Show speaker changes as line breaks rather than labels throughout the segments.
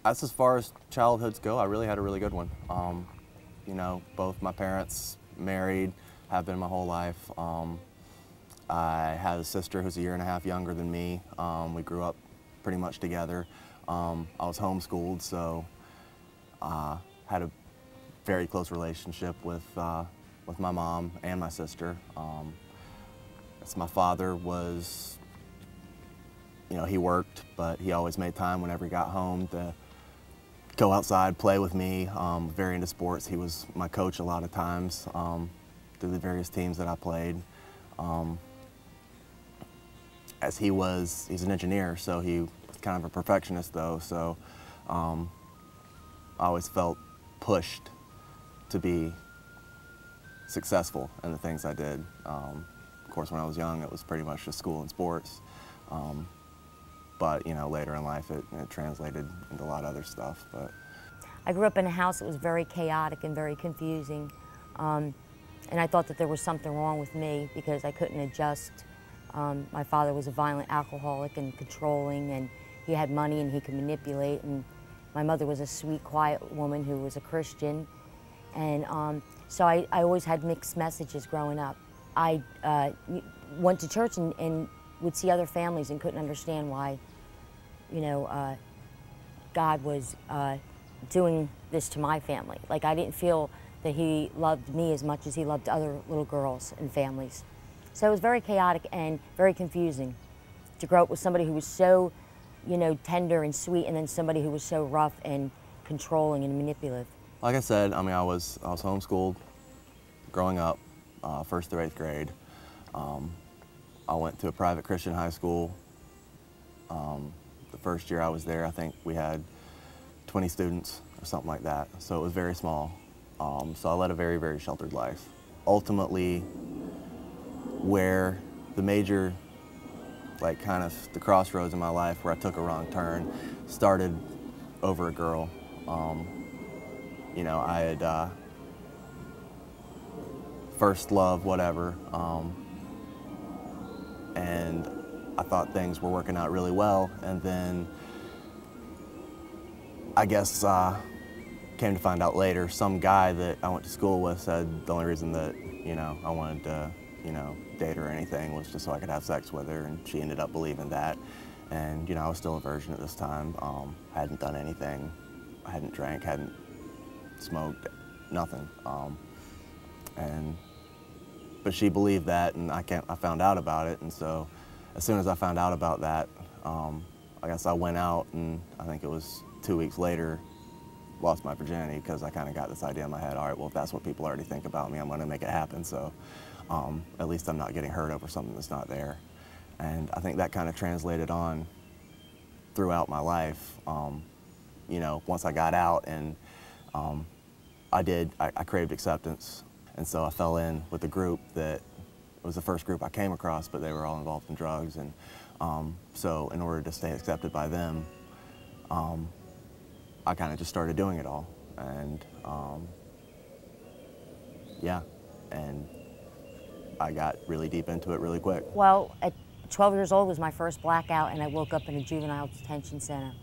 As far as childhoods go, I really had a really good one. You know, both my parents married, have been my whole life. I had a sister who's a year and a half younger than me. We grew up pretty much together. I was homeschooled, so had a very close relationship with my mom and my sister. My father was, you know, he worked, but he always made time whenever he got home to go outside, play with me. Very into sports. He was my coach a lot of times through the various teams that I played. As he's an engineer, so he was kind of a perfectionist though, so I always felt pushed to be successful in the things I did. Of course, when I was young, it was pretty much just school and sports. But, you know, later in life, it translated into a lot of other stuff. But
I grew up in a house that was very chaotic and very confusing. And I thought that there was something wrong with me because I couldn't adjust. My father was a violent alcoholic and controlling, and he had money and he could manipulate. And my mother was a sweet, quiet woman who was a Christian. And so I always had mixed messages growing up. I went to church and would see other families and couldn't understand why, you know, God was doing this to my family. Like, I didn't feel that he loved me as much as he loved other little girls and families. So it was very chaotic and very confusing to grow up with somebody who was so, you know, tender and sweet, and then somebody who was so rough and controlling and manipulative.
like I said, I mean, I was homeschooled growing up, 1st through 8th grade. I went to a private Christian high school. The first year I was there, I think we had 20 students or something like that. So it was very small. So I led a very, very sheltered life. Ultimately, where the major, like kind of the crossroads in my life where I took a wrong turn started over a girl. You know, I had first love, whatever, and I thought things were working out really well, and then I guess came to find out later, some guy that I went to school with said the only reason that, you know, I wanted to, you know, date her or anything was just so I could have sex with her, and she ended up believing that. And, you know, I was still a virgin at this time, hadn't done anything, I hadn't drank, hadn't smoked, nothing. But she believed that, and I found out about it, and so as soon as I found out about that, I guess I went out, and I think it was 2 weeks later, lost my virginity, because I kind of got this idea in my head, all right, well, if that's what people already think about me, I'm going to make it happen, so at least I'm not getting hurt over something that's not there. And I think that kind of translated on throughout my life. You know, once I got out, and I craved acceptance, and so I fell in with a group that was the first group I came across, but they were all involved in drugs, and so in order to stay accepted by them, I kind of just started doing it all, and yeah, and I got really deep into it really quick.
Well, at 12 years old was my first blackout, and I woke up in a juvenile detention center.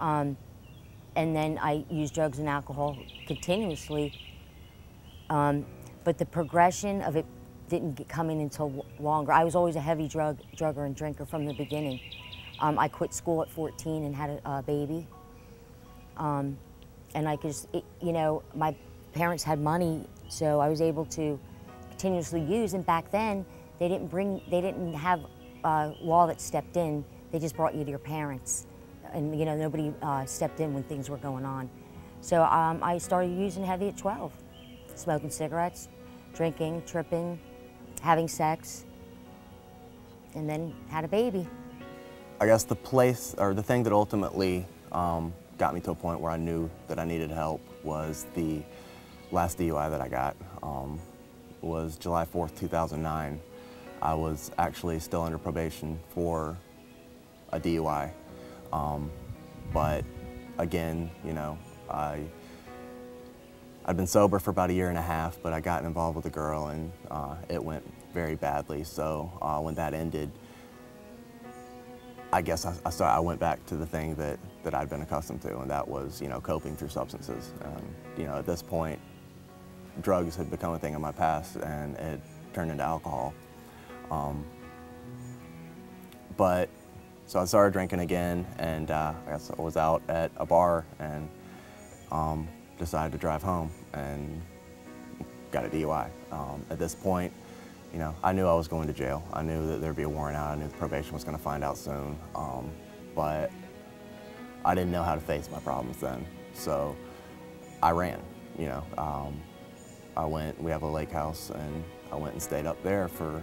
And then I used drugs and alcohol continuously, but the progression of it didn't come in until longer. I was always a heavy drugger and drinker from the beginning. I quit school at 14 and had a baby. And I could just, you know, my parents had money, so I was able to continuously use, and back then, they didn't have a law that stepped in, they just brought you to your parents. And, you know, nobody stepped in when things were going on. So I started using heavy at 12, smoking cigarettes, drinking, tripping, having sex, and then had a baby.
I guess the place, or the thing that ultimately got me to a point where I knew that I needed help was the last DUI that I got. Was July 4th, 2009. I was actually still under probation for a DUI. But again, you know, I'd been sober for about a year and a half, but I got involved with a girl, and it went very badly. So when that ended, I guess I went back to the thing that I'd been accustomed to, and that was, you know, coping through substances. And, you know, at this point, drugs had become a thing in my past, and it turned into alcohol. But so I started drinking again, and I guess I was out at a bar and decided to drive home and got a DUI. At this point, you know, I knew I was going to jail. I knew that there'd be a warrant out. I knew the probation was going to find out soon. But I didn't know how to face my problems then. So I ran, you know. We have a lake house, and I went and stayed up there for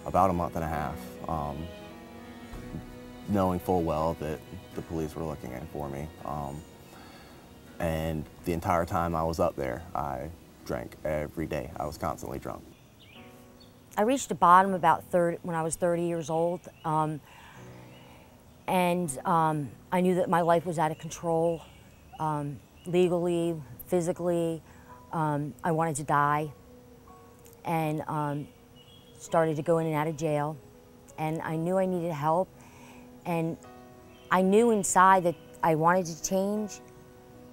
about a month and a half, knowing full well that the police were looking in for me. And the entire time I was up there, I drank every day. I was constantly drunk.
I reached a bottom when I was 30 years old, and I knew that my life was out of control, legally, physically. I wanted to die, and started to go in and out of jail, and I knew I needed help, and I knew inside that I wanted to change,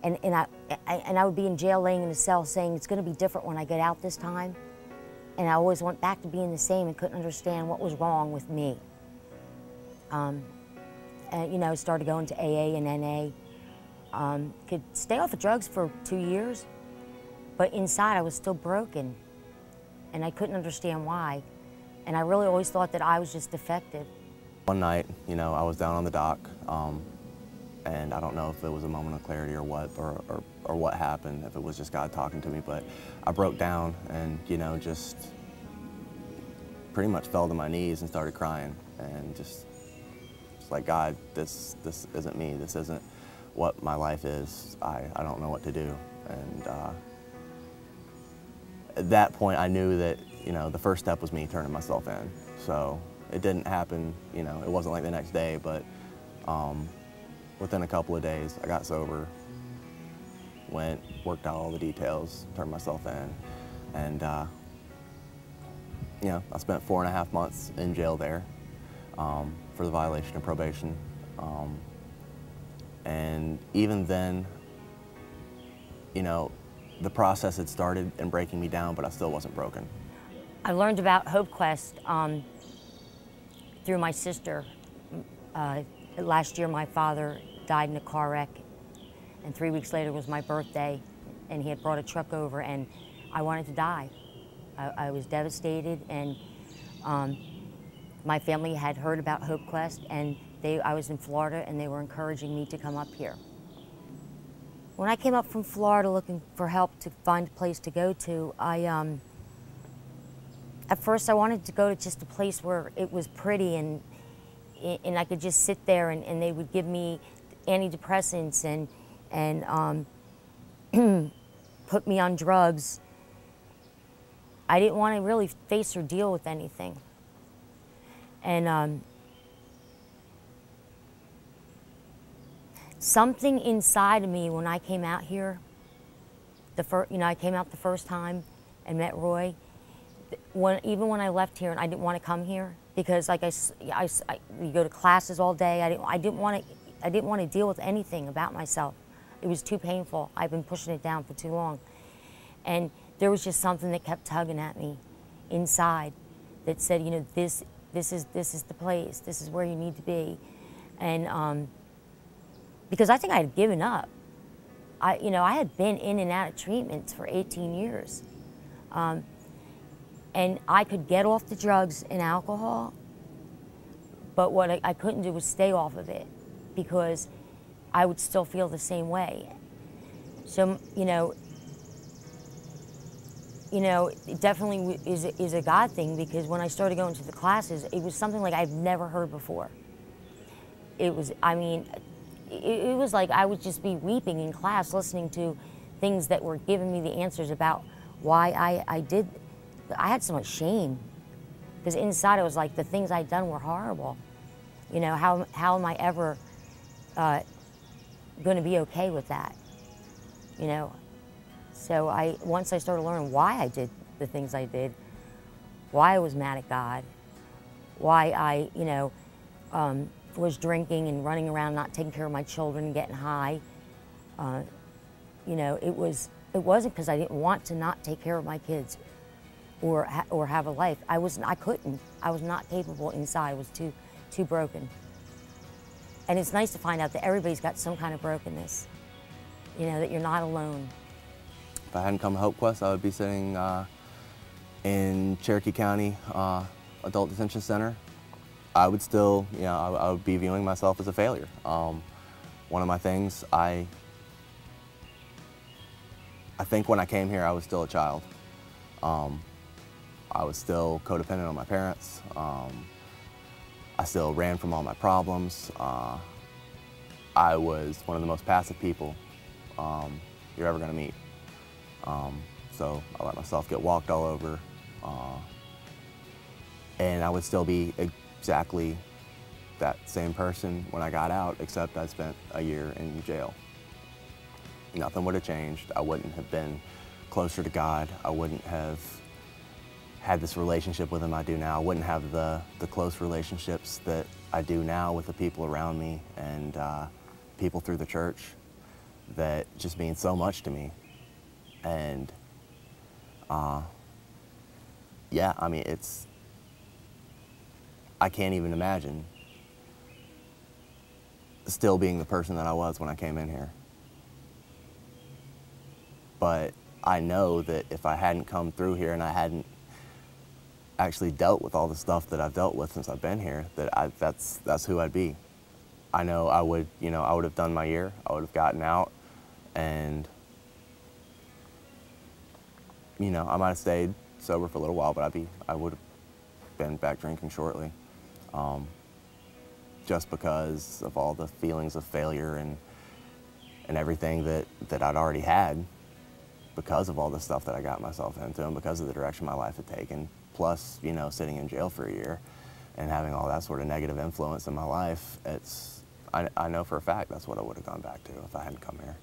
and I would be in jail laying in a cell saying it's going to be different when I get out this time. And I always went back to being the same and couldn't understand what was wrong with me. And, you know, started going to AA and NA. Could stay off of drugs for 2 years, but inside I was still broken. And I couldn't understand why. And I really always thought that I was just defective.
One night, you know, I was down on the dock, and I don't know if it was a moment of clarity or what happened, if it was just God talking to me, but I broke down and, you know, just pretty much fell to my knees and started crying, and just like, God, this isn't me, this isn't what my life is, I don't know what to do. And at that point I knew that, you know, the first step was me turning myself in. So it didn't happen, you know, it wasn't like the next day, but within a couple of days, I got sober, went, worked out all the details, turned myself in, and you know, I spent 4.5 months in jail there for the violation of probation. And even then, you know, the process had started in breaking me down, but I still wasn't broken.
I learned about Hope Quest through my sister. Last year, my father died in a car wreck, and 3 weeks later was my birthday, and he had brought a truck over, and I wanted to die. I was devastated, and my family had heard about Hope Quest, and I was in Florida, and they were encouraging me to come up here. When I came up from Florida looking for help to find a place to go to, at first I wanted to go to just a place where it was pretty and I could just sit there and they would give me antidepressants and put me on drugs. I didn't want to really face or deal with anything. And something inside of me when I came out here, I came out the first time and met Roy. Even when I left here and I didn't want to come here, because like we go to classes all day. I didn't want to deal with anything about myself. It was too painful. I've been pushing it down for too long, and there was just something that kept tugging at me inside that said, you know, this is the place. This is where you need to be, and because I think I had given up. I had been in and out of treatments for 18 years. And I could get off the drugs and alcohol, but what I couldn't do was stay off of it because I would still feel the same way. So, it definitely is a God thing, because when I started going to the classes, it was something like I've never heard before. It was like I would just be weeping in class listening to things that were giving me the answers about why I did. I had so much shame, because inside it was like the things I'd done were horrible. You know, how am I ever going to be okay with that? You know, so once I started learning why I did the things I did, why I was mad at God, why I was drinking and running around, not taking care of my children, and getting high. You know, it wasn't because I didn't want to not take care of my kids or have a life. I couldn't. I was not capable inside. I was too broken. And it's nice to find out that everybody's got some kind of brokenness. You know, that you're not alone.
If I hadn't come to Hope Quest, I would be sitting in Cherokee County Adult Detention Center. I would still, you know, I would be viewing myself as a failure. One of my things, I think when I came here, I was still a child. I was still codependent on my parents. I still ran from all my problems. I was one of the most passive people you're ever gonna meet. So I let myself get walked all over. And I would still be exactly that same person when I got out, except I spent a year in jail. Nothing would have changed. I wouldn't have been closer to God. I wouldn't have had this relationship with Him I do now. I wouldn't have the close relationships that I do now with the people around me and people through the church that just mean so much to me. And yeah, I mean, I can't even imagine still being the person that I was when I came in here. But I know that if I hadn't come through here and I hadn't actually dealt with all the stuff that I've dealt with since I've been here, that that's who I'd be. I know I would, you know, I would have done my year, I would have gotten out, and you know, I might have stayed sober for a little while, but I would have been back drinking shortly, just because of all the feelings of failure and everything that I'd already had because of all the stuff that I got myself into and because of the direction my life had taken. Plus, you know, sitting in jail for a year and having all that sort of negative influence in my life, I know for a fact that's what I would have gone back to if I hadn't come here.